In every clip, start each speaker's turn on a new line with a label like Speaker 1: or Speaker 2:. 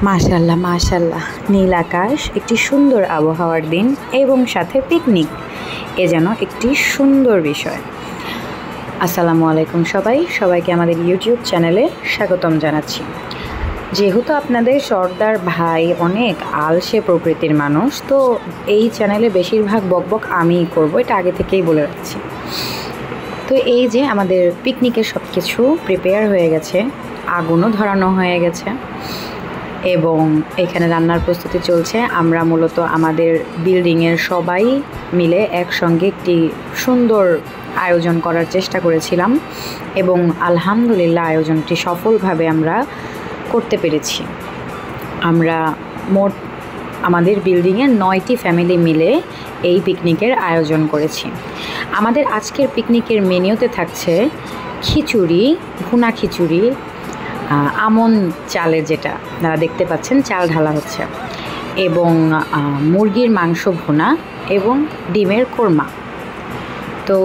Speaker 1: মাশাল্লাহ মাশাল্লাহ, নীল আকাশ, একটি সুন্দর আবহাওয়ার দিন এবং সাথে পিকনিক, এ যেন একটি সুন্দর বিষয়। আসসালামু আলাইকুম সবাইকে আমাদের ইউটিউব চ্যানেলে স্বাগতম জানাচ্ছি। যেহেতু আপনাদের সর্দার ভাই অনেক আলসে প্রকৃতির মানুষ, তো এই চ্যানেলে বেশিরভাগ বকবক আমিই করব, এটা আগে থেকেই বলে রাখছি। তো এই যে আমাদের পিকনিকের সব কিছু প্রিপেয়ার হয়ে গেছে, আগুনও ধরানো হয়ে গেছে এবং এখানে রান্নার প্রস্তুতি চলছে। আমরা মূলত আমাদের বিল্ডিংয়ের সবাই মিলে একসঙ্গে একটি সুন্দর আয়োজন করার চেষ্টা করেছিলাম এবং আলহামদুলিল্লাহ আয়োজনটি সফলভাবে আমরা করতে পেরেছি। আমরা মোট আমাদের বিল্ডিংয়ের 9টি ফ্যামিলি মিলে এই পিকনিকের আয়োজন করেছি। আমাদের আজকের পিকনিকের মেনুতে থাকছে খিচুড়ি, ভুনা খিচুড়ি, আমন চালের, যেটা আপনারা দেখতে পাচ্ছেন চাল ঢালা হচ্ছে, এবং মুরগির মাংস ভুনা এবং ডিমের কোরমা। তো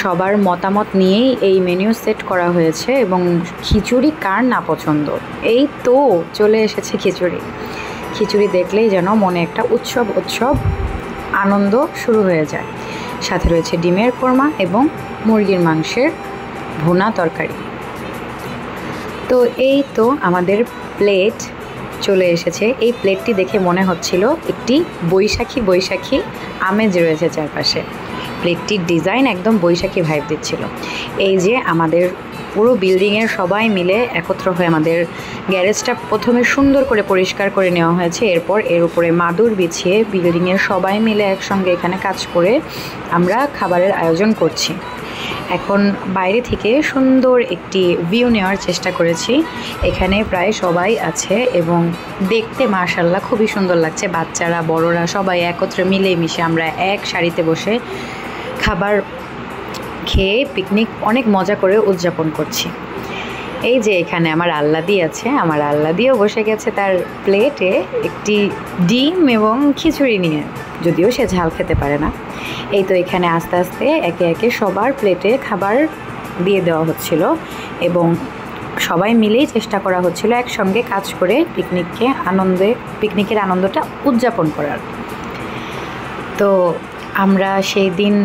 Speaker 1: সবার মতামত নিয়েই এই মেনু সেট করা হয়েছে এবং খিচুড়ি কার না পছন্দ, এই তো চলে এসেছে খিচুড়ি দেখলেই যেন মনে একটা উৎসব আনন্দ শুরু হয়ে যায়। সাথে রয়েছে ডিমের কোরমা এবং মুরগির মাংসের ভুনা তরকারি। তো এই তো আমাদের প্লেট চলে এসেছে। এই প্লেটটি দেখে মনে হচ্ছিল একটি বৈশাখী আমেজ রয়েছে চারপাশে। প্লেটটির ডিজাইন একদম বৈশাখী ভাইব দিচ্ছিল। এই যে আমাদের পুরো বিল্ডিংয়ের সবাই মিলে একত্র হয়ে আমাদের গ্যারেজটা প্রথমে সুন্দর করে পরিষ্কার করে নেওয়া হয়েছে। এরপর এর উপরে মাদুর বিছিয়ে বিল্ডিংয়ের সবাই মিলে একসঙ্গে এখানে কাজ করে আমরা খাবারের আয়োজন করছি। এখন বাইরে থেকে সুন্দর একটি ভিউ নেওয়ার চেষ্টা করেছি। এখানে প্রায় সবাই আছে এবং দেখতে মাশাআল্লাহ খুবই সুন্দর লাগছে। বাচ্চারা বড়রা সবাই একত্রে মিলেমিশে আমরা এক সারিতে বসে খাবার খেয়ে পিকনিক অনেক মজা করে উদযাপন করছি। এই যে এখানে আমার আল্লাদি আছে, আমার আল্লাদিও বসে গেছে তার প্লেটে একটি ডিম এবং খিচুড়ি নিয়ে, যদিও সে ঝাল খেতে পারে না। এই তো এখানে আস্তে আস্তে একে একে সবার প্লেটে খাবার দিয়ে দেওয়া হচ্ছিল এবং সবাই মিলেই চেষ্টা করা হচ্ছিল একসঙ্গে কাজ করে পিকনিকের আনন্দটা উদযাপন করার। তো আমরা সেই দিন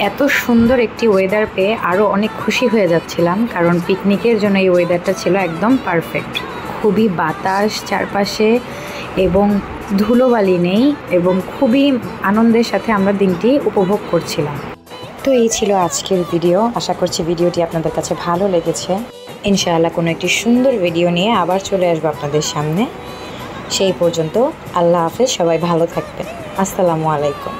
Speaker 1: এত সুন্দর একটি ওয়েদার পেয়ে আরও অনেক খুশি হয়ে যাচ্ছিলাম, কারণ পিকনিকের জন্য এই ওয়েদারটা ছিল একদম পারফেক্ট। খুবই বাতাস চারপাশে এবং ধুলোবালি নেই এবং খুবই আনন্দের সাথে আমরা দিনটি উপভোগ করছিলাম। তো এই ছিল আজকের ভিডিও। আশা করছি ভিডিওটি আপনাদের কাছে ভালো লেগেছে। ইনশাআল্লাহ কোনো একটি সুন্দর ভিডিও নিয়ে আবার চলে আসবো আপনাদের সামনে। সেই পর্যন্ত আল্লাহ হাফেজ, সবাই ভালো থাকবেন। আসসালামু আলাইকুম।